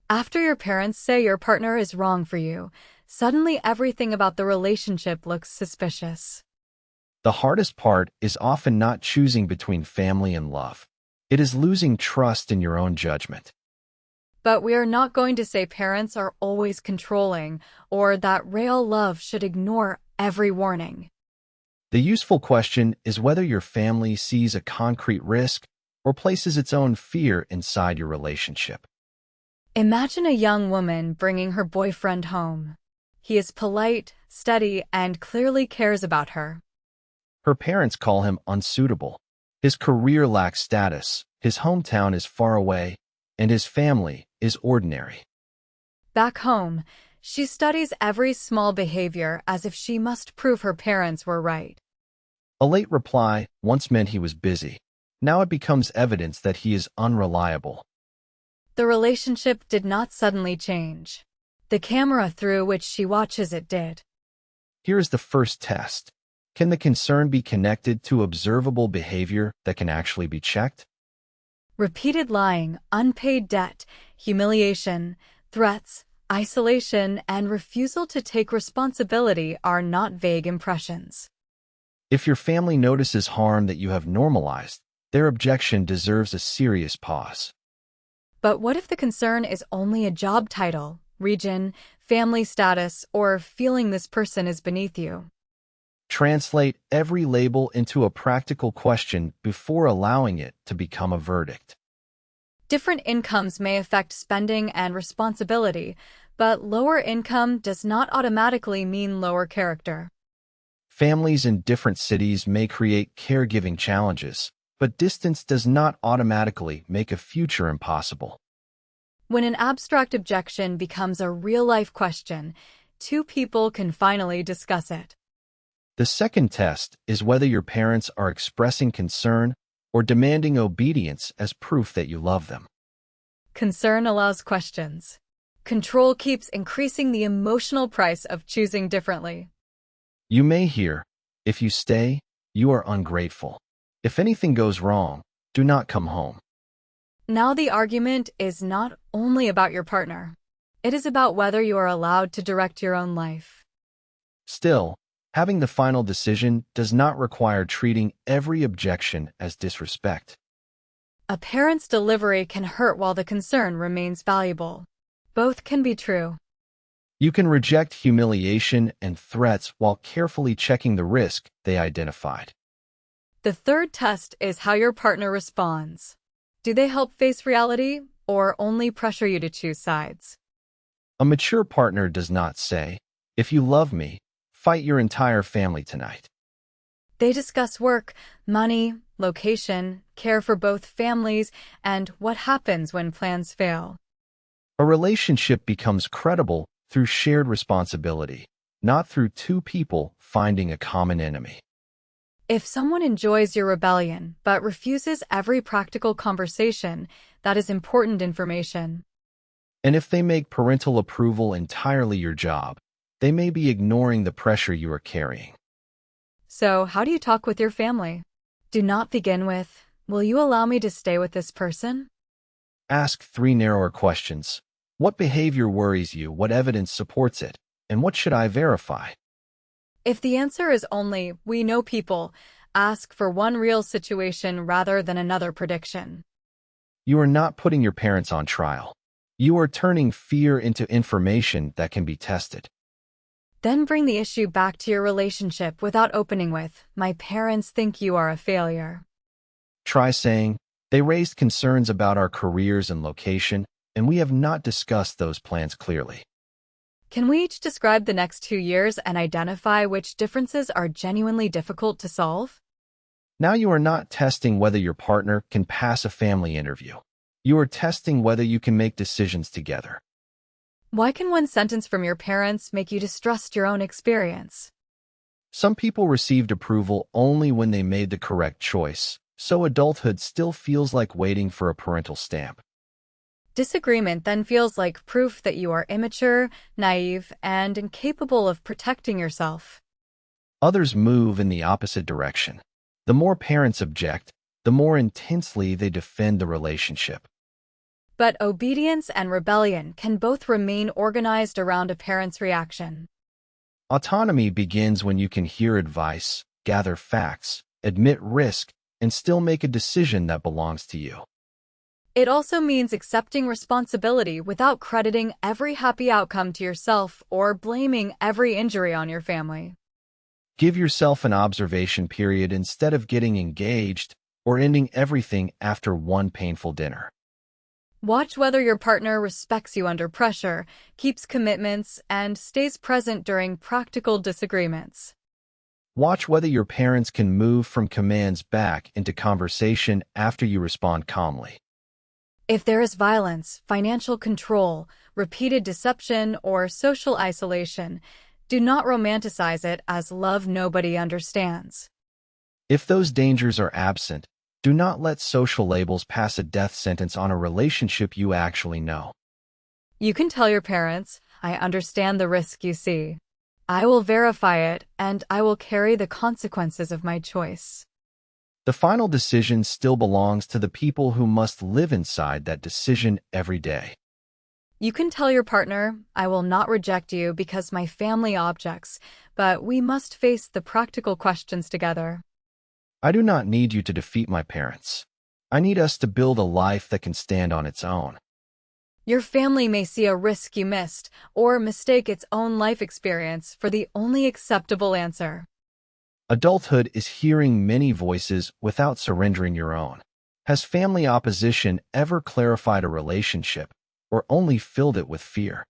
After your parents say your partner is wrong for you, suddenly everything about the relationship looks suspicious. The hardest part is often not choosing between family and love. It is losing trust in your own judgment. But we are not going to say parents are always controlling or that real love should ignore every warning. The useful question is whether your family sees a concrete risk or places its own fear inside your relationship. Imagine a young woman bringing her boyfriend home. He is polite, steady, and clearly cares about her. Her parents call him unsuitable. His career lacks status, his hometown is far away, and his family is ordinary. Back home, she studies every small behavior as if she must prove her parents were right. A late reply once meant he was busy. Now it becomes evidence that he is unreliable. The relationship did not suddenly change. The camera through which she watches it did. Here is the first test. Can the concern be connected to observable behavior that can actually be checked? Repeated lying, unpaid debt, humiliation, threats, isolation, and refusal to take responsibility are not vague impressions. If your family notices harm that you have normalized, their objection deserves a serious pause. But what if the concern is only a job title, region, family status, or feeling this person is beneath you? Translate every label into a practical question before allowing it to become a verdict. Different incomes may affect spending and responsibility, but lower income does not automatically mean lower character. Families in different cities may create caregiving challenges, but distance does not automatically make a future impossible. When an abstract objection becomes a real-life question, two people can finally discuss it. The second test is whether your parents are expressing concern or demanding obedience as proof that you love them. Concern allows questions. Control keeps increasing the emotional price of choosing differently. You may hear, "If you stay, you are ungrateful. If anything goes wrong, do not come home." Now the argument is not only about your partner. It is about whether you are allowed to direct your own life. Still, having the final decision does not require treating every objection as disrespect. A parent's delivery can hurt while the concern remains valuable. Both can be true. You can reject humiliation and threats while carefully checking the risk they identified. The third test is how your partner responds. Do they help face reality or only pressure you to choose sides? A mature partner does not say, "If you love me, fight your entire family tonight." They discuss work, money, location, care for both families, and what happens when plans fail. A relationship becomes credible through shared responsibility, not through two people finding a common enemy. If someone enjoys your rebellion but refuses every practical conversation, that is important information. And if they make parental approval entirely your job, they may be ignoring the pressure you are carrying. So, how do you talk with your family? Do not begin with, "Will you allow me to stay with this person?" Ask three narrower questions. What behavior worries you? What evidence supports it? And what should I verify? If the answer is only, "We know people," ask for one real situation rather than another prediction. You are not putting your parents on trial. You are turning fear into information that can be tested. Then bring the issue back to your relationship without opening with, "My parents think you are a failure." Try saying, "They raised concerns about our careers and location, and we have not discussed those plans clearly." Can we each describe the next 2 years and identify which differences are genuinely difficult to solve? Now you are not testing whether your partner can pass a family interview. You are testing whether you can make decisions together. Why can one sentence from your parents make you distrust your own experience? Some people received approval only when they made the correct choice, so adulthood still feels like waiting for a parental stamp. Disagreement then feels like proof that you are immature, naive, and incapable of protecting yourself. Others move in the opposite direction. The more parents object, the more intensely they defend the relationship. But obedience and rebellion can both remain organized around a parent's reaction. Autonomy begins when you can hear advice, gather facts, admit risk, and still make a decision that belongs to you. It also means accepting responsibility without crediting every happy outcome to yourself or blaming every injury on your family. Give yourself an observation period instead of getting engaged or ending everything after one painful dinner. Watch whether your partner respects you under pressure, keeps commitments, and stays present during practical disagreements. Watch whether your parents can move from commands back into conversation after you respond calmly. If there is violence, financial control, repeated deception, or social isolation, do not romanticize it as love nobody understands. If those dangers are absent, do not let social labels pass a death sentence on a relationship you actually know. You can tell your parents, I understand the risk you see. I will verify it, and I will carry the consequences of my choice. The final decision still belongs to the people who must live inside that decision every day. You can tell your partner, I will not reject you because my family objects, but we must face the practical questions together. I do not need you to defeat my parents. I need us to build a life that can stand on its own. Your family may see a risk you missed or mistake its own life experience for the only acceptable answer. Adulthood is hearing many voices without surrendering your own. Has family opposition ever clarified a relationship or only filled it with fear?